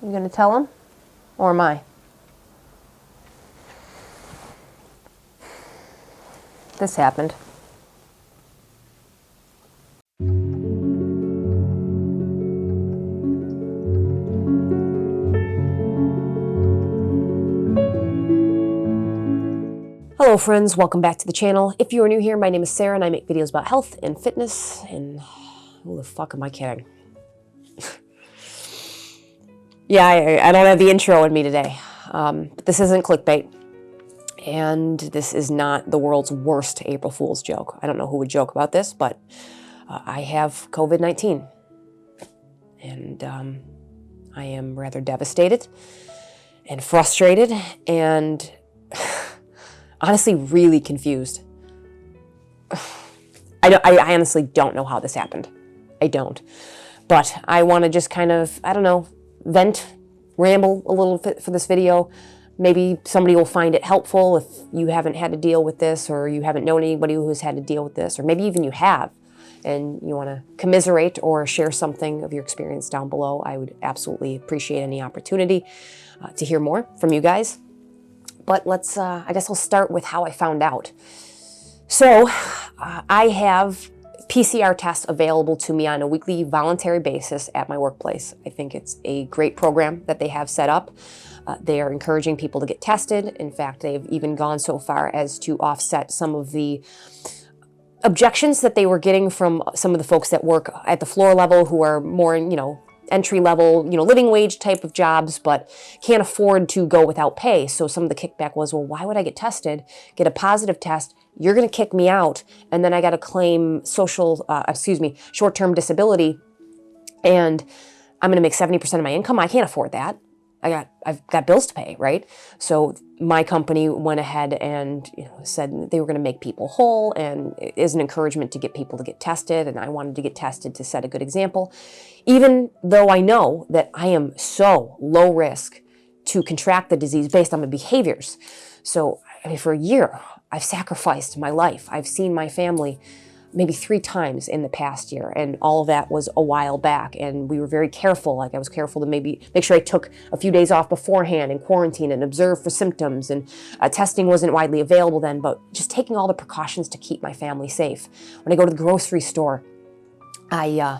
You gonna tell him? Or am I? This happened. Hello friends, welcome back to the channel. If you are new here, my name is Sarah and I make videos about health and fitness and who the fuck am I kidding? Yeah, I don't have the intro in me today. But this isn't clickbait. And this is not the world's worst April Fool's joke. I don't know who would joke about this, but I have COVID-19. And I am rather devastated and frustrated and honestly really confused. I honestly don't know how this happened. I don't. But I want to just kind of, I don't know, vent, ramble a little bit for this video. Maybe somebody will find it helpful if you haven't had to deal with this, or you haven't known anybody who has had to deal with this, or maybe even you have and you want to commiserate or share something of your experience down below. I would absolutely appreciate any opportunity to hear more from you guys. But let's, I guess I'll start with how I found out. So I have PCR tests available to me on a weekly voluntary basis at my workplace. I think it's a great program that they have set up. They are encouraging people to get tested. In fact, they've even gone so far as to offset some of the objections that they were getting from some of the folks that work at the floor level who are more, entry level, living wage type of jobs, but can't afford to go without pay. So some of the kickback was, well, why would I get tested, get a positive test? You're going to kick me out. And then I got to claim short-term disability. And I'm going to make 70% of my income. I can't afford that. I've got bills to pay, right? So my company went ahead and said they were going to make people whole, and it is an encouragement to get people to get tested, and I wanted to get tested to set a good example, even though I know that I am so low risk to contract the disease based on my behaviors. So for a year, I've sacrificed my life. I've seen my family maybe 3 times in the past year, and all of that was a while back, and we were very careful. Like, I was careful to maybe make sure I took a few days off beforehand and quarantine and observe for symptoms, and testing wasn't widely available then, but just taking all the precautions to keep my family safe. When I go to the grocery store, I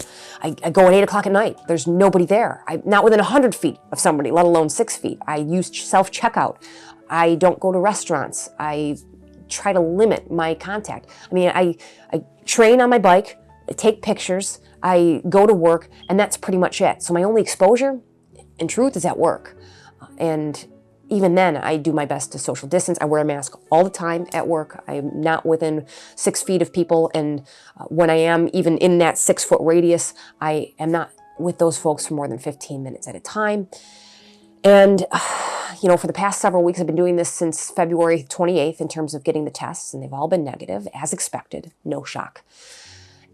go at 8 o'clock at night. There's nobody there. I'm not within 100 feet of somebody, let alone 6 feet. I use self-checkout. I don't go to restaurants. I try to limit my contact. I mean, I train on my bike, I take pictures, I go to work, and that's pretty much it. So my only exposure, in truth, is at work. And even then, I do my best to social distance. I wear a mask all the time at work. I'm not within 6 feet of people. And when I am even in that 6-foot radius, I am not with those folks for more than 15 minutes at a time. And for the past several weeks, I've been doing this since February 28th in terms of getting the tests, and they've all been negative, as expected, no shock.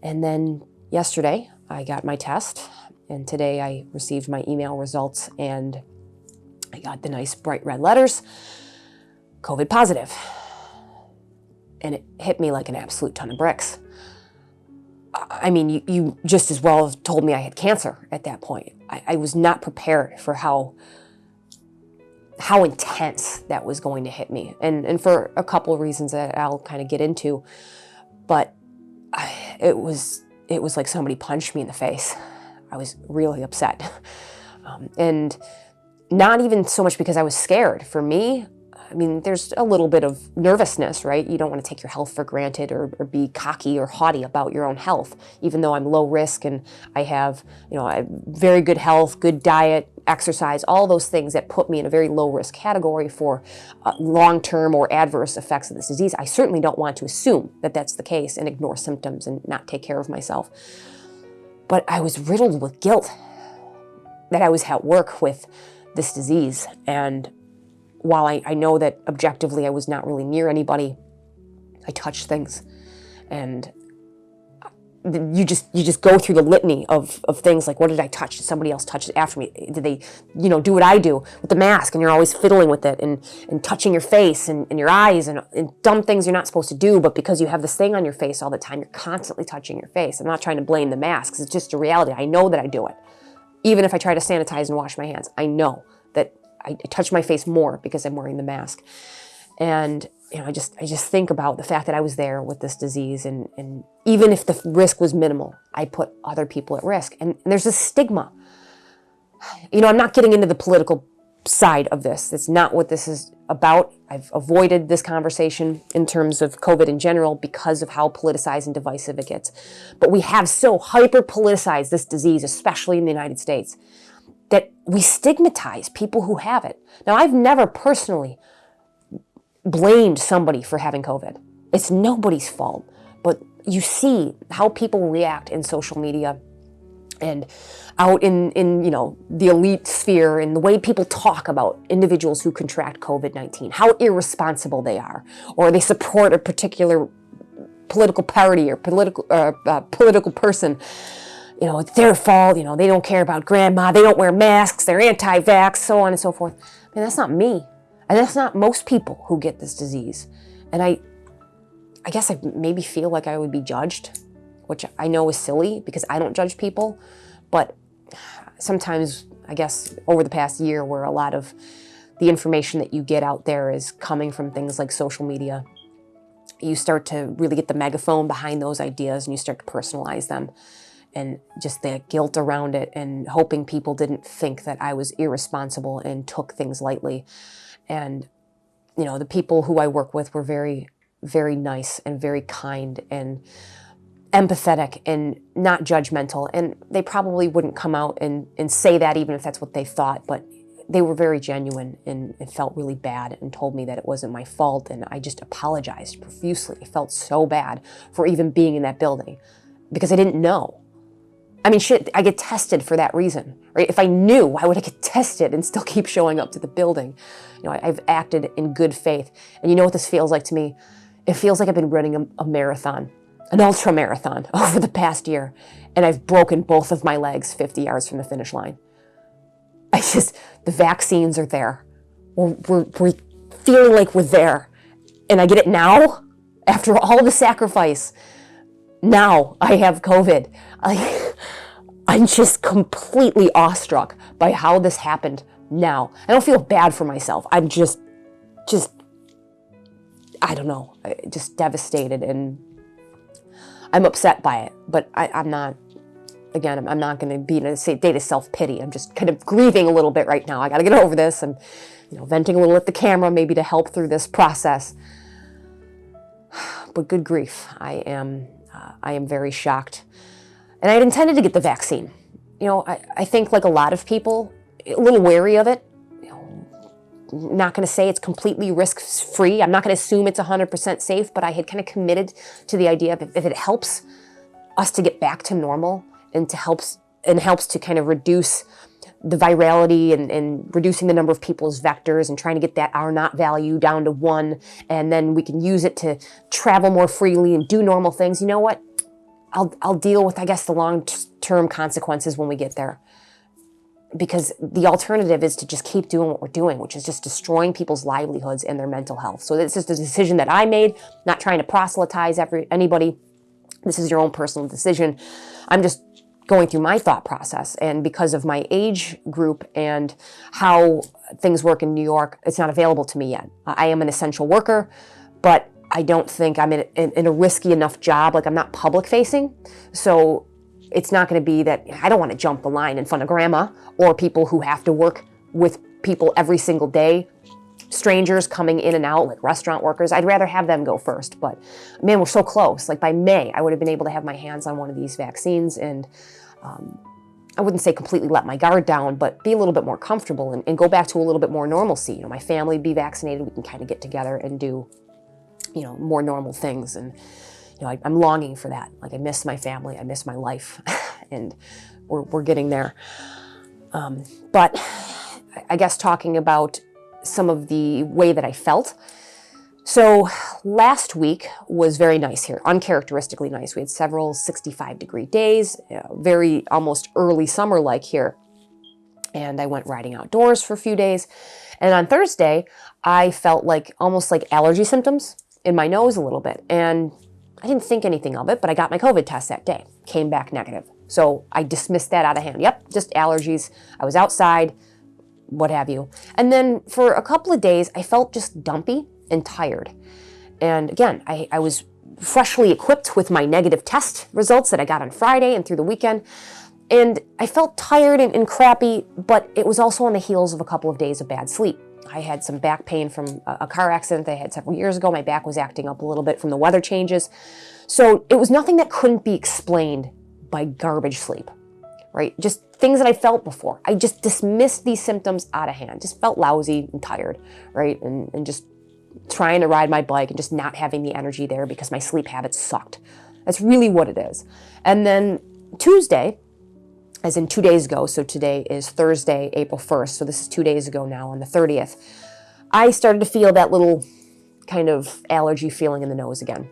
And then yesterday, I got my test, and today I received my email results, and I got the nice bright red letters, COVID positive. And it hit me like an absolute ton of bricks. I mean, you just as well have told me I had cancer at that point. I was not prepared for how intense that was going to hit me, and for a couple of reasons that I'll kind of get into, but it was like somebody punched me in the face. I was really upset, and not even so much because I was scared. For me, I mean, there's a little bit of nervousness, right? You don't want to take your health for granted or be cocky or haughty about your own health, even though I'm low risk and I have, I have very good health, good diet, exercise, all those things that put me in a very low risk category for long-term or adverse effects of this disease. I certainly don't want to assume that that's the case and ignore symptoms and not take care of myself. But I was riddled with guilt that I was at work with this disease. And while I know that objectively I was not really near anybody, I touched things. And you just go through the litany of things like, what did I touch? Did somebody else touch it after me? Did they, do what I do with the mask? And you're always fiddling with it and touching your face and your eyes and dumb things you're not supposed to do, but because you have this thing on your face all the time, you're constantly touching your face. I'm not trying to blame the masks. It's just a reality. I know that I do it. Even if I try to sanitize and wash my hands, I know that I touch my face more because I'm wearing the mask. And I just think about the fact that I was there with this disease, and even if the risk was minimal, I put other people at risk. And there's a stigma. I'm not getting into the political side of this. It's not what this is about. I've avoided this conversation in terms of COVID in general because of how politicized and divisive it gets. But we have so hyper-politicized this disease, especially in the United States, that we stigmatize people who have it. Now, I've never personally blamed somebody for having COVID. It's nobody's fault. But you see how people react in social media and out in the elite sphere, and the way people talk about individuals who contract COVID-19, how irresponsible they are, or they support a particular political party or political person. It's their fault. They don't care about grandma. They don't wear masks. They're anti-vax, so on and so forth. I mean, that's not me, and that's not most people who get this disease. And I guess I maybe feel like I would be judged, which I know is silly because I don't judge people. But sometimes, I guess, over the past year, where a lot of the information that you get out there is coming from things like social media, you start to really get the megaphone behind those ideas, and you start to personalize them. And just the guilt around it, and hoping people didn't think that I was irresponsible and took things lightly. And, the people who I work with were very, very nice and very kind and empathetic and not judgmental. And they probably wouldn't come out and say that even if that's what they thought, but they were very genuine and it felt really bad and told me that it wasn't my fault. And I just apologized profusely. I felt so bad for even being in that building because I didn't know. I mean, shit, I get tested for that reason, right? If I knew, why would I get tested and still keep showing up to the building? I've acted in good faith. And you know what this feels like to me? It feels like I've been running a marathon, an ultra marathon over the past year, and I've broken both of my legs 50 yards from the finish line. The vaccines are there. We're feeling like we're there. And I get it now, after all the sacrifice. Now I have COVID. I'm just completely awestruck by how this happened now. I don't feel bad for myself. I'm just I don't know, just devastated, and I'm upset by it. But I'm not, again, I'm not going to be in a state of self-pity. I'm just kind of grieving a little bit right now. I got to get over this. I'm venting a little at the camera maybe to help through this process. But good grief, I am very shocked. And I had intended to get the vaccine. I think like a lot of people, a little wary of it. Not going to say it's completely risk-free. I'm not going to assume it's 100% safe, but I had kind of committed to the idea of if it helps us to get back to normal and helps to kind of reduce the virality and reducing the number of people's vectors and trying to get that R0 value down to 1, and then we can use it to travel more freely and do normal things. You know what? I'll deal with, I guess, the long-term consequences when we get there. Because the alternative is to just keep doing what we're doing, which is just destroying people's livelihoods and their mental health. So this is the decision that I made, not trying to proselytize anybody. This is your own personal decision. I'm just going through my thought process. And because of my age group and how things work in New York, it's not available to me yet. I am an essential worker, but I don't think I'm in a risky enough job. Like, I'm not public facing. So it's not going to be that I don't want to jump the line in front of grandma or people who have to work with people every single day, strangers coming in and out, like restaurant workers. I'd rather have them go first. But man, we're so close. Like by May, I would have been able to have my hands on one of these vaccines, and I wouldn't say completely let my guard down, but be a little bit more comfortable and go back to a little bit more normalcy. My family be vaccinated. We can kind of get together and do, more normal things. And I'm longing for that. Like, I miss my family, I miss my life, and we're getting there. But I guess talking about some of the way that I felt. So last week was very nice here, uncharacteristically nice. We had several 65-degree days, very almost early summer-like here. And I went riding outdoors for a few days. And on Thursday, I felt almost like allergy symptoms in my nose a little bit. And I didn't think anything of it, but I got my COVID test that day, came back negative. So I dismissed that out of hand. Yep, just allergies. I was outside, what have you. And then for a couple of days, I felt just dumpy and tired. And again, I was freshly equipped with my negative test results that I got on Friday and through the weekend. And I felt tired and crappy, but it was also on the heels of a couple of days of bad sleep. I had some back pain from a car accident that I had several years ago. My back was acting up a little bit from the weather changes. So it was nothing that couldn't be explained by garbage sleep, right? Just things that I felt before. I just dismissed these symptoms out of hand. Just felt lousy and tired, right? And just trying to ride my bike and just not having the energy there because my sleep habits sucked. That's really what it is. And then Tuesday, as in 2 days ago, so today is Thursday, April 1st, so this is 2 days ago now on the 30th, I started to feel that little kind of allergy feeling in the nose again.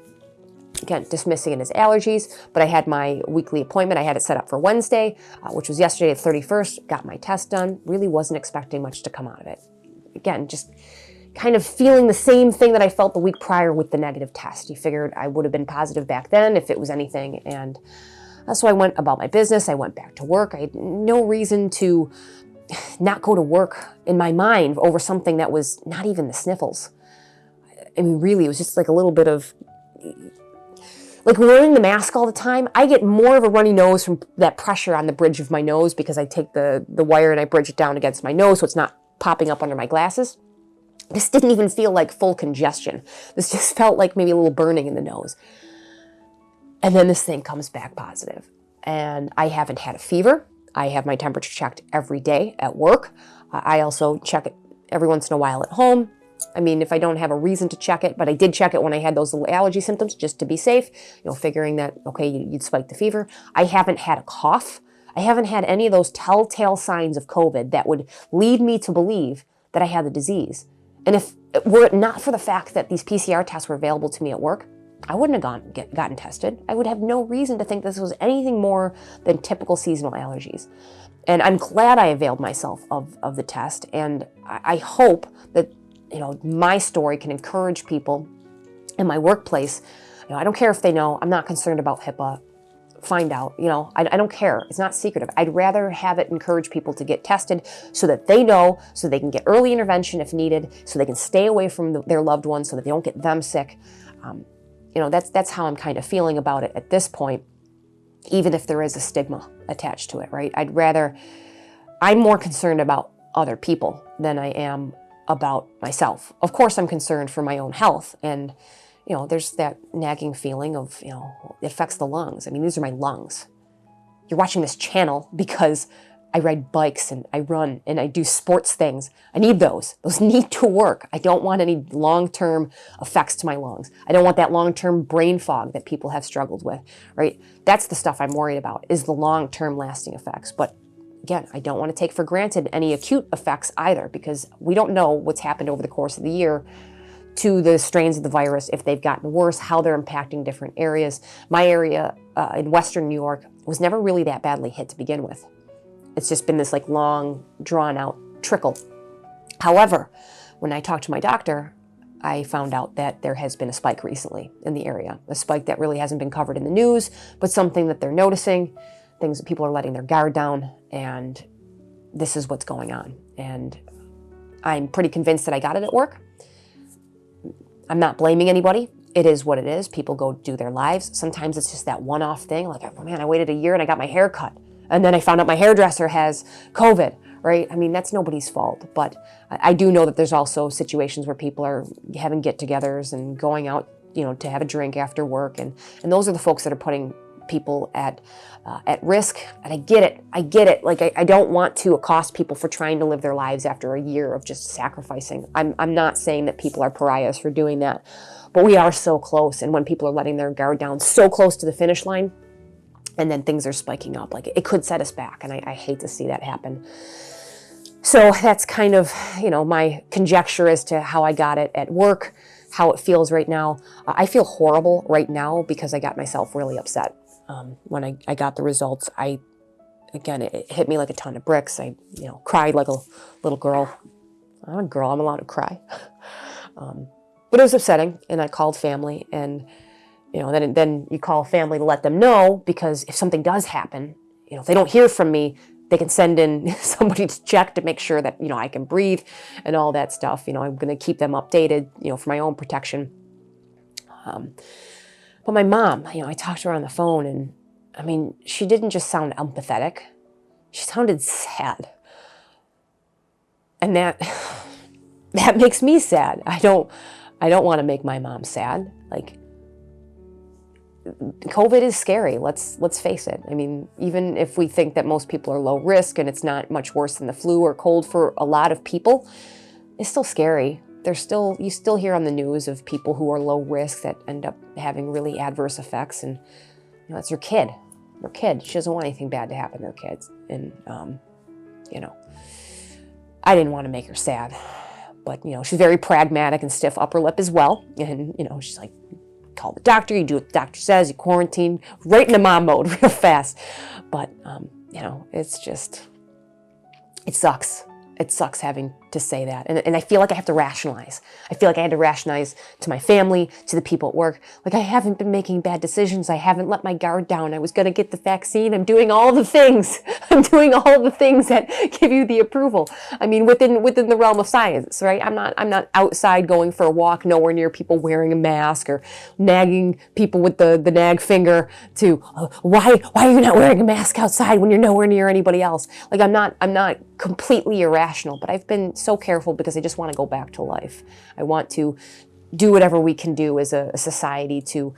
Again, dismissing it as allergies, but I had my weekly appointment. I had it set up for Wednesday, which was yesterday at 31st, got my test done, really wasn't expecting much to come out of it. Again, just kind of feeling the same thing that I felt the week prior with the negative test. You figured I would have been positive back then if it was anything, and so I went about my business. I went back to work. I had no reason to not go to work in my mind over something that was not even the sniffles. I mean, really, it was just like a little bit of, like wearing the mask all the time. I get more of a runny nose from that pressure on the bridge of my nose because I take the wire and I bridge it down against my nose so it's not popping up under my glasses. This didn't even feel like full congestion. This just felt like maybe a little burning in the nose. And then this thing comes back positive. And I haven't had a fever. I have my temperature checked every day at work. I also check it every once in a while at home. I mean, if I don't have a reason to check it, but I did check it when I had those little allergy symptoms just to be safe, figuring that, okay, you'd spike the fever. I haven't had a cough. I haven't had any of those telltale signs of COVID that would lead me to believe that I had the disease. And if were it not for the fact that these PCR tests were available to me at work, I wouldn't have gotten tested. I would have no reason to think this was anything more than typical seasonal allergies. And I'm glad I availed myself of the test. And I hope that, my story can encourage people in my workplace. I don't care if they know. I'm not concerned about HIPAA. Find out. I don't care. It's not secretive. I'd rather have it encourage people to get tested so that they know, so they can get early intervention if needed, so they can stay away from their loved ones so that they don't get them sick. That's how I'm kind of feeling about it at this point, even if there is a stigma attached to it, right? I'm more concerned about other people than I am about myself. Of course, I'm concerned for my own health. And, there's that nagging feeling of, it affects the lungs. I mean, these are my lungs. You're watching this channel because I ride bikes and I run and I do sports things. I need those. Those need to work. I don't want any long-term effects to my lungs. I don't want that long-term brain fog that people have struggled with, right? That's the stuff I'm worried about, is the long-term lasting effects. But again, I don't want to take for granted any acute effects either, because we don't know what's happened over the course of the year to the strains of the virus, if they've gotten worse, how they're impacting different areas. My area in Western New York was never really that badly hit to begin with. It's just been this long, drawn out trickle. However, when I talked to my doctor, I found out that there has been a spike recently in the area, a spike that really hasn't been covered in the news, but something that they're noticing, things that people are letting their guard down, and this is what's going on. And I'm pretty convinced that I got it at work. I'm not blaming anybody. It is what it is. People go do their lives. Sometimes it's just that one-off thing, like, oh man, I waited a year and I got my hair cut. And then I found out my hairdresser has COVID, right? I mean, that's nobody's fault. But I do know that there's also situations where people are having get-togethers and going out, to have a drink after work. And those are the folks that are putting people at risk. And I get it. Like, I don't want to accost people for trying to live their lives after a year of just sacrificing. I'm not saying that people are pariahs for doing that. But we are so close. And when people are letting their guard down so close to the finish line, and then things are spiking up, like, it could set us back. And I hate to see that happen. So that's kind of, my conjecture as to how I got it at work, how it feels right now. I feel horrible right now because I got myself really upset. When I got the results, it hit me like a ton of bricks. I, cried like a little girl. I'm a girl, I'm allowed to cry. But it was upsetting, and I called family, and, then you call family to let them know, because if something does happen, if they don't hear from me, they can send in somebody to check to make sure that, I can breathe and all that stuff. I'm going to keep them updated, for my own protection. But my mom, I talked to her on the phone, and she didn't just sound empathetic. She sounded sad. And that makes me sad. I don't want to make my mom sad. Like, COVID is scary. Let's face it. Even if we think that most people are low risk and it's not much worse than the flu or cold for a lot of people, it's still scary. You still hear on the news of people who are low risk that end up having really adverse effects, and it's her kid. Her kid. She doesn't want anything bad to happen to her kids, and I didn't want to make her sad, but she's very pragmatic and stiff upper lip as well, and she's like, call the doctor, you do what the doctor says, you quarantine, right into mom mode real fast. But, it's just, it sucks. It sucks having to say that. And I feel like I have to rationalize. I feel like I had to rationalize to my family, to the people at work. Like, I haven't been making bad decisions. I haven't let my guard down. I was going to get the vaccine. I'm doing all the things. I'm doing all the things that give you the approval. Within the realm of science, right? I'm not outside going for a walk, nowhere near people wearing a mask or nagging people with the nag finger to, why are you not wearing a mask outside when you're nowhere near anybody else? Like, I'm not completely irrational, but I've been so careful because I just want to go back to life. I want to do whatever we can do as a society to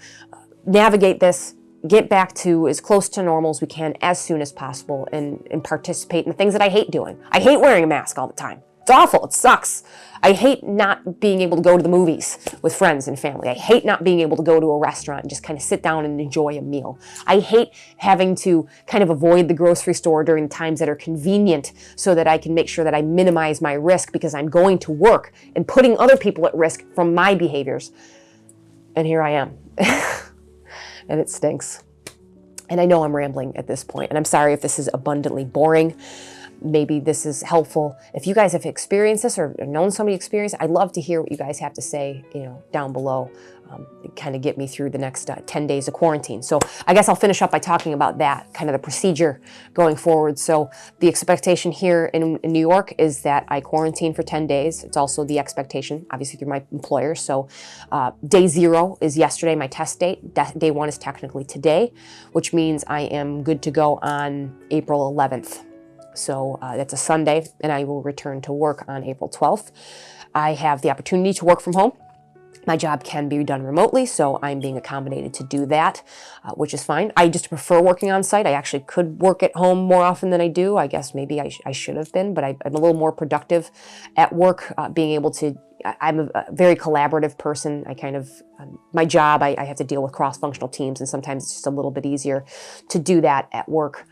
navigate this, get back to as close to normal as we can as soon as possible, and participate in the things that I hate doing. I hate wearing a mask all the time. It's awful. It sucks. I hate not being able to go to the movies with friends and family. I hate not being able to go to a restaurant and just kind of sit down and enjoy a meal. I hate having to kind of avoid the grocery store during times that are convenient so that I can make sure that I minimize my risk, because I'm going to work and putting other people at risk from my behaviors. And here I am. And it stinks. And I know I'm rambling at this point, and I'm sorry if this is abundantly boring. Maybe this is helpful. If you guys have experienced this or known somebody experience it, I'd love to hear what you guys have to say, down below. Kind of get me through the next 10 days of quarantine. So I guess I'll finish up by talking about that, kind of the procedure going forward. So the expectation here in New York is that I quarantine for 10 days. It's also the expectation, obviously, through my employer. So day 0 is yesterday, my test date. Day 1 is technically today, which means I am good to go on April 11th. So that's a Sunday, and I will return to work on April 12th. I have the opportunity to work from home. My job can be done remotely, so I'm being accommodated to do that, which is fine. I just prefer working on site. I actually could work at home more often than I do. I guess maybe I should have been, but I'm a little more productive at work, being able to. I'm a very collaborative person. My job, I have to deal with cross-functional teams, and sometimes it's just a little bit easier to do that at work,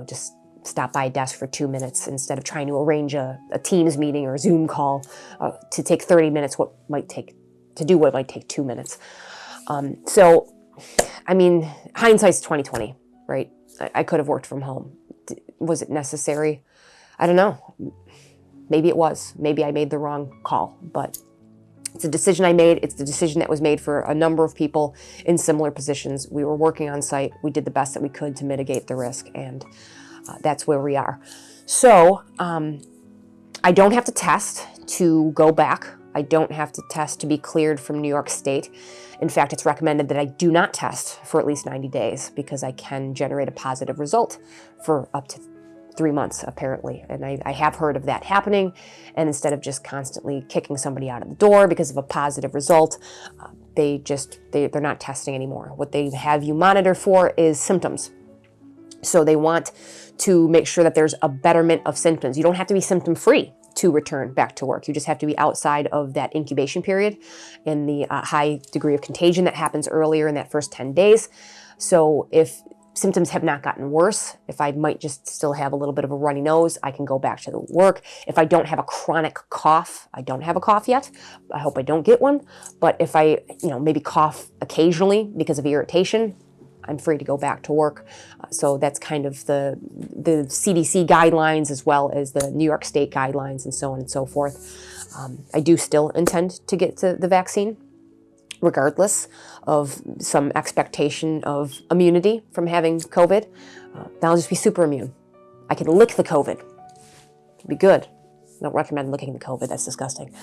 just stop by a desk for 2 minutes instead of trying to arrange a Teams meeting or a Zoom call to take 30 minutes, what might take 2 minutes. Hindsight's 2020, right? I could have worked from home. Was it necessary? I don't know. Maybe it was. Maybe I made the wrong call, but it's a decision I made. It's the decision that was made for a number of people in similar positions. We were working on site. We did the best that we could to mitigate the risk, and that's where we are. So I don't have to test to go back. I don't have to test to be cleared from New York State. In fact, it's recommended that I do not test for at least 90 days because I can generate a positive result for up to 3 months, apparently. And I have heard of that happening. And instead of just constantly kicking somebody out of the door because of a positive result, they're not testing anymore. What they have you monitor for is symptoms. So they want to make sure that there's a betterment of symptoms. You don't have to be symptom-free to return back to work. You just have to be outside of that incubation period and the high degree of contagion that happens earlier in that first 10 days. So if symptoms have not gotten worse, if I might just still have a little bit of a runny nose, I can go back to the work. If I don't have a chronic cough, I don't have a cough yet. I hope I don't get one. But if I, maybe cough occasionally because of irritation, I'm free to go back to work. So that's kind of the CDC guidelines as well as the New York State guidelines and so on and so forth. I do still intend to get to the vaccine. regardless of some expectation of immunity from having COVID. Then I'll just be super immune. I can lick the COVID. It'll be good. I don't recommend licking the COVID. That's disgusting.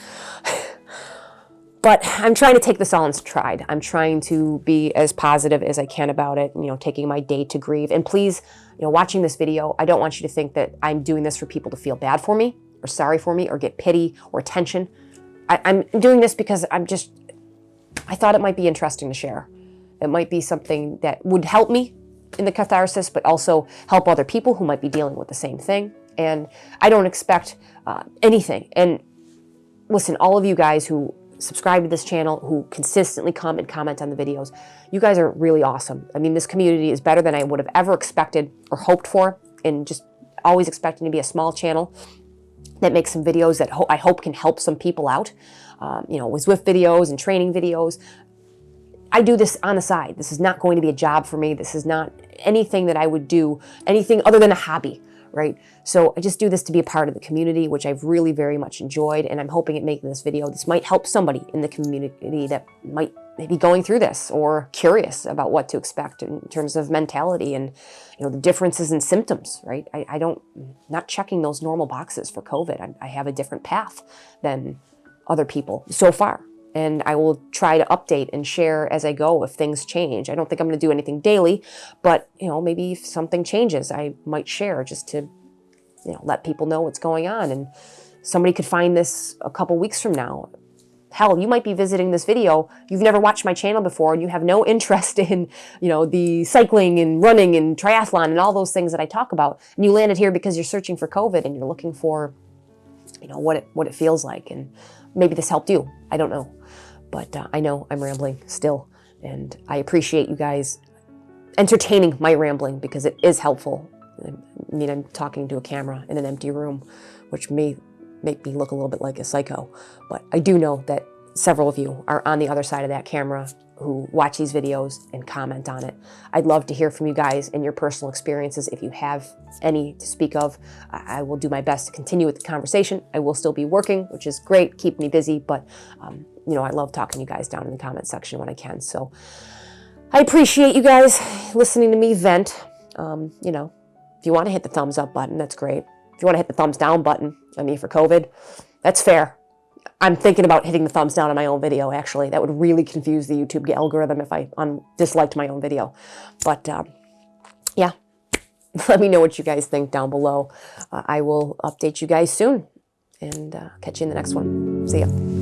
But I'm trying to take this all in stride. I'm trying to be as positive as I can about it, taking my day to grieve. And please, watching this video, I don't want you to think that I'm doing this for people to feel bad for me or sorry for me or get pity or attention. I'm doing this because I thought it might be interesting to share. It might be something that would help me in the catharsis, but also help other people who might be dealing with the same thing. And I don't expect anything. And listen, all of you guys who subscribe to this channel, who consistently come and comment on the videos, you guys are really awesome. I mean, this community is better than I would have ever expected or hoped for, and just always expecting to be a small channel that makes some videos that I hope can help some people out. With Zwift videos and training videos. I do this on the side. This is not going to be a job for me. This is not anything that I would do, anything other than a hobby, right? So I just do this to be a part of the community, which I've really very much enjoyed, and I'm hoping at making this video, this might help somebody in the community that might be going through this or curious about what to expect in terms of mentality and the differences in symptoms, right? Not checking those normal boxes for COVID. I have a different path than other people so far. And I will try to update and share as I go if things change. I don't think I'm going to do anything daily, but maybe if something changes, I might share just to let people know what's going on. And somebody could find this a couple weeks from now. Hell, you might be visiting this video. You've never watched my channel before, and you have no interest in the cycling and running and triathlon and all those things that I talk about. And you landed here because you're searching for COVID and you're looking for what it feels like. And maybe this helped you. I don't know. But I know I'm rambling still. And I appreciate you guys entertaining my rambling because it is helpful. I mean, I'm talking to a camera in an empty room, which may make me look a little bit like a psycho. But I do know that several of you are on the other side of that camera who watch these videos and comment on it. I'd love to hear from you guys and your personal experiences. If you have any to speak of, I will do my best to continue with the conversation. I will still be working, which is great, keep me busy, but I love talking to you guys down in the comment section when I can. So I appreciate you guys listening to me vent. If you want to hit the thumbs up button, that's great. If you want to hit the thumbs down button, for COVID, that's fair. I'm thinking about hitting the thumbs down on my own video, actually. That would really confuse the YouTube algorithm if I disliked my own video. But, yeah, let me know what you guys think down below. I will update you guys soon, and catch you in the next one. See ya.